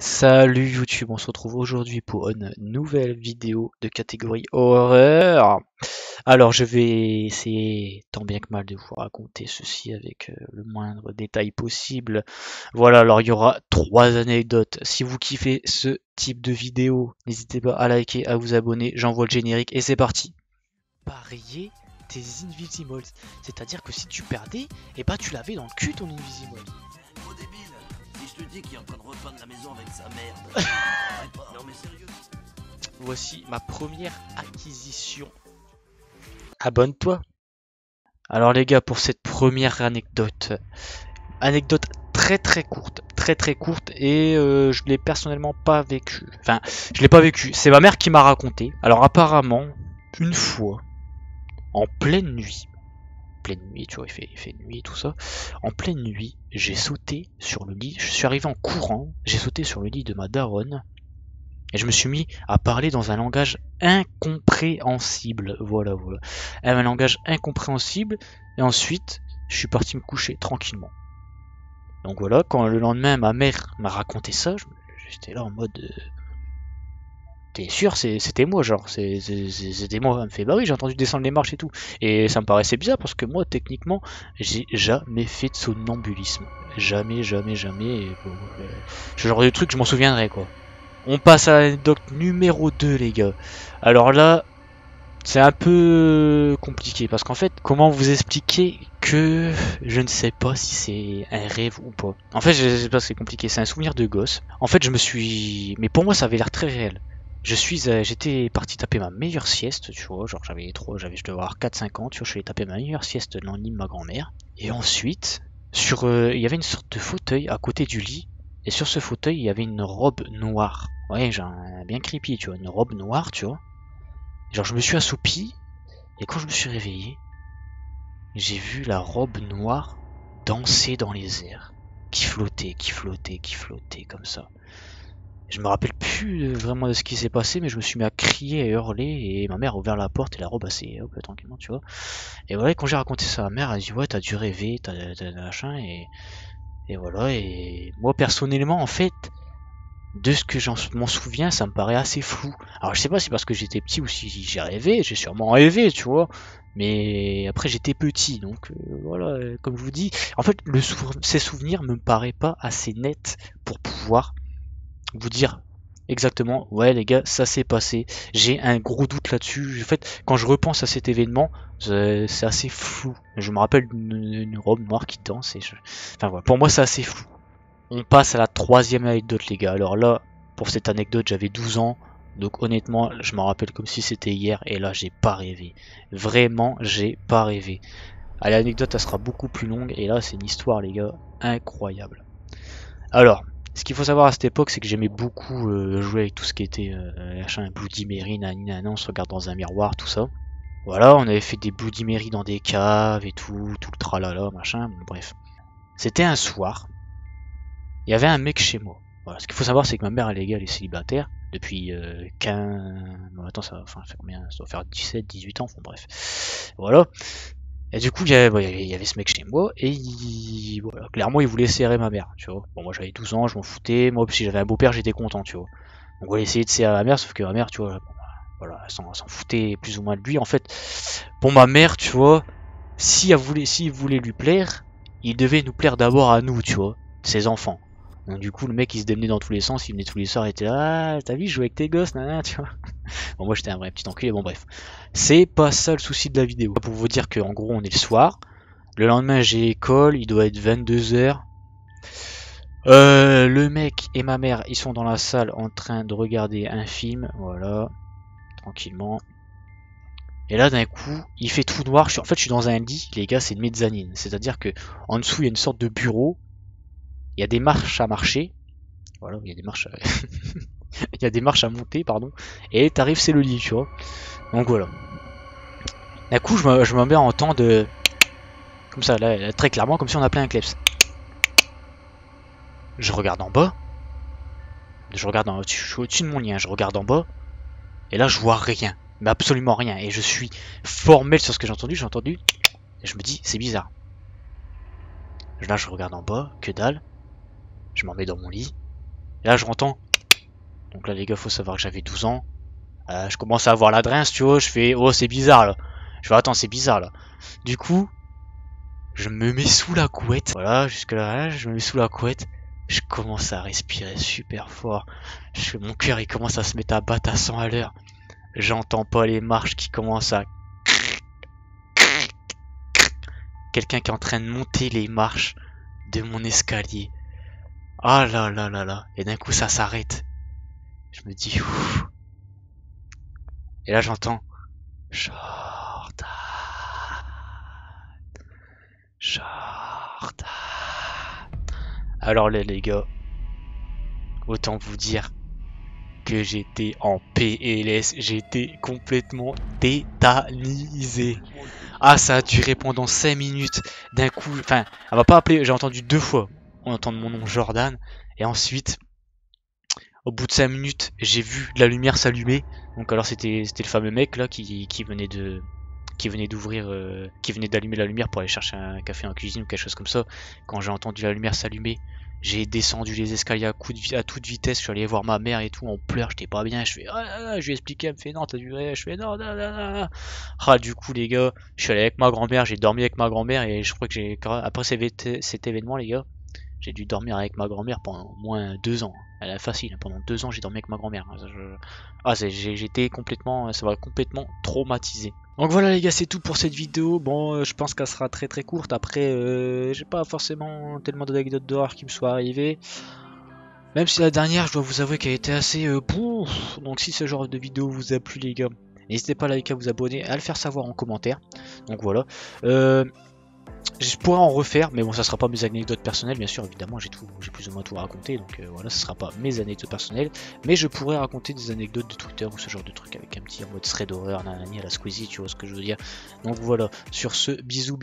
Salut YouTube, on se retrouve aujourd'hui pour une nouvelle vidéo de catégorie horreur. Alors je vais essayer tant bien que mal de vous raconter ceci avec le moindre détail possible. Voilà, alors il y aura 3 anecdotes. Si vous kiffez ce type de vidéo, n'hésitez pas à liker, à vous abonner. J'envoie le générique et c'est parti. Parier tes Invisimals, c'est-à-dire que si tu perdais, et bah tu l'avais dans le cul ton Invisimal. Gros débile, si je te dis qu'il est en train de repeindre la maison avec sa merde. Non mais sérieux. Voici ma première acquisition. Abonne-toi. Alors les gars, pour cette première anecdote très très courte et je l'ai personnellement pas vécu. Enfin, je l'ai pas vécu. C'est ma mère qui m'a raconté. Alors apparemment, une fois, en pleine nuit, tu vois, il fait nuit tout ça. En pleine nuit, j'ai sauté sur le lit. Je suis arrivé en courant. J'ai sauté sur le lit de ma daronne. Et je me suis mis à parler dans un langage incompréhensible. Voilà. Un langage incompréhensible. Et ensuite, je suis parti me coucher tranquillement. Donc voilà, quand le lendemain, ma mère m'a raconté ça, j'étais là en mode... T'es sûr, c'était moi, genre, c'était moi. Elle me fait, bah oui, j'ai entendu descendre les marches et tout. Et ça me paraissait bizarre parce que moi, techniquement, j'ai jamais fait de somnambulisme. Jamais. Et bon, ce genre de truc, je m'en souviendrai, quoi. On passe à l'anecdote numéro 2, les gars. Alors là, c'est un peu compliqué parce qu'en fait, comment vous expliquer que je ne sais pas si c'est un rêve ou pas. En fait, je sais pas, c'est compliqué, c'est un souvenir de gosse. En fait, mais pour moi, ça avait l'air très réel. J'étais parti taper ma meilleure sieste, tu vois, genre je devais avoir 4-5 ans, tu vois, je suis allé taper ma meilleure sieste dans le lit de ma grand-mère. Et ensuite, il y avait une sorte de fauteuil à côté du lit. Et sur ce fauteuil, il y avait une robe noire. Ouais, genre bien creepy, tu vois, une robe noire, tu vois. Genre, je me suis assoupi, et quand je me suis réveillé, j'ai vu la robe noire danser dans les airs. Qui flottait, comme ça. Je me rappelle plus vraiment de ce qui s'est passé, mais je me suis mis à crier et hurler, et ma mère a ouvert la porte, et la robe, s'est hop, tranquillement, tu vois. Et voilà, quand j'ai raconté ça à ma mère, elle a dit, ouais, t'as dû rêver, t'as machin, et voilà, et moi, personnellement, en fait, de ce que m'en souviens, ça me paraît assez flou. Alors je sais pas si parce que j'étais petit ou si j'ai rêvé, j'ai sûrement rêvé, tu vois. Mais après j'étais petit, donc voilà, comme je vous dis, en fait ces souvenirs me paraissent pas assez nets pour pouvoir vous dire exactement, ouais les gars, ça s'est passé. J'ai un gros doute là-dessus. En fait, quand je repense à cet événement, c'est assez flou. Je me rappelle une robe noire qui danse enfin voilà, pour moi c'est assez flou. On passe à la troisième anecdote, les gars. Alors là, pour cette anecdote, j'avais 12 ans. Donc honnêtement, je m'en rappelle comme si c'était hier. Et là, j'ai pas rêvé. Vraiment, j'ai pas rêvé. Allez, l'anecdote, elle sera beaucoup plus longue. Et là, c'est une histoire, les gars, incroyable. Alors, ce qu'il faut savoir à cette époque, c'est que j'aimais beaucoup jouer avec tout ce qui était machin, Bloody Mary, nanana, on se regarde dans un miroir, tout ça. Voilà, on avait fait des Bloody Mary dans des caves et tout le tralala, machin, bon, bref. C'était un soir, il y avait un mec chez moi. Voilà. Ce qu'il faut savoir, c'est que ma mère, elle est célibataire depuis 15... Non, attends, ça fait combien? Ça doit faire 17, 18 ans, enfin bref. Voilà. Et du coup, il y avait ce mec chez moi, et voilà, clairement, il voulait serrer ma mère, tu vois. Bon, moi, j'avais 12 ans, je m'en foutais. Moi, si j'avais un beau-père, j'étais content, tu vois. Donc, on va essayer de serrer ma mère, sauf que ma mère, tu vois, bon, voilà, elle s'en foutait plus ou moins de lui. En fait, pour ma mère, tu vois, s'il voulait lui plaire, il devait nous plaire d'abord à nous, tu vois, ses enfants. Donc du coup, le mec, il se démenait dans tous les sens, il venait tous les soirs, il était là, ah, t'as vu, je joue avec tes gosses, nanana, tu vois. Bon, moi, j'étais un vrai petit enculé, bon, bref. C'est pas ça le souci de la vidéo. Pour vous dire qu'en gros, on est le soir. Le lendemain, j'ai école, il doit être 22 h. Le mec et ma mère, ils sont dans la salle en train de regarder un film, voilà, tranquillement. Et là, d'un coup, il fait tout noir. En fait, je suis dans un lit, les gars, c'est une mezzanine. C'est-à-dire que en dessous, il y a une sorte de bureau. Il y a des marches à marcher. Voilà, il y a des marches à... il y a des marches à monter, pardon. Et t'arrives, c'est le lit, tu vois. Donc voilà. D'un coup, je me mets en temps de... Comme ça, là, très clairement, comme si on appelait un kleps. Je regarde en bas. Je suis au-dessus de mon lit, hein. Je regarde en bas. Et là, je vois rien. Mais absolument rien. Et je suis formel sur ce que j'ai entendu. J'ai entendu... Et je me dis, c'est bizarre. Là, je regarde en bas, que dalle. Je m'en mets dans mon lit. Et là je m'entends. Donc là les gars, faut savoir que j'avais 12 ans. Je commence à avoir l'adresse, tu vois, je fais oh c'est bizarre là. Je fais attends c'est bizarre là. Du coup, je me mets sous la couette. Voilà, jusque là, je me mets sous la couette. Je commence à respirer super fort. Mon cœur il commence à se mettre à battre à 100 à l'heure. J'entends pas les marches qui commencent à... Quelqu'un qui est en train de monter les marches de mon escalier. Ah là là là là. Et d'un coup ça s'arrête. Je me dis ouf. Et là j'entends Jordan. Jordan. Alors là les gars, autant vous dire que j'étais en PLS, j'étais complètement tétanisé. Ah ça a duré pendant 5 minutes. D'un coup, enfin, elle m'a pas appelé, j'ai entendu 2 fois on entend mon nom Jordan. Et ensuite, au bout de 5 minutes, j'ai vu la lumière s'allumer. Donc alors c'était le fameux mec là qui venait d'ouvrir, qui venait d'allumer la lumière pour aller chercher un café en cuisine ou quelque chose comme ça. Quand j'ai entendu la lumière s'allumer, j'ai descendu les escaliers à toute vitesse, je suis allé voir ma mère et tout, en pleurs, j'étais pas bien, je fais je lui ai expliqué, elle me fait non t'as du vrai, je fais non. Ah du coup les gars, je suis allé avec ma grand-mère, j'ai dormi avec ma grand-mère et je crois que après cet événement les gars, j'ai dû dormir avec ma grand-mère pendant au moins 2 ans. Elle est facile, pendant 2 ans j'ai dormi avec ma grand-mère. J'étais complètement, ça m'a complètement traumatisé. Donc voilà les gars, c'est tout pour cette vidéo. Bon, je pense qu'elle sera très très courte. Après, j'ai pas forcément tellement d'anecdotes d'horreur qui me soient arrivées. Même si la dernière, je dois vous avouer qu'elle était assez pouf. Donc si ce genre de vidéo vous a plu les gars, n'hésitez pas à liker, à vous abonner, à le faire savoir en commentaire. Donc voilà. Je pourrais en refaire, mais bon, ça sera pas mes anecdotes personnelles, bien sûr, évidemment, j'ai plus ou moins tout à raconter, donc voilà, ça sera pas mes anecdotes personnelles, mais je pourrais raconter des anecdotes de Twitter ou ce genre de truc avec un petit en mode thread d'horreur, nanani à la Squeezie, tu vois ce que je veux dire. Donc voilà, sur ce, bisous.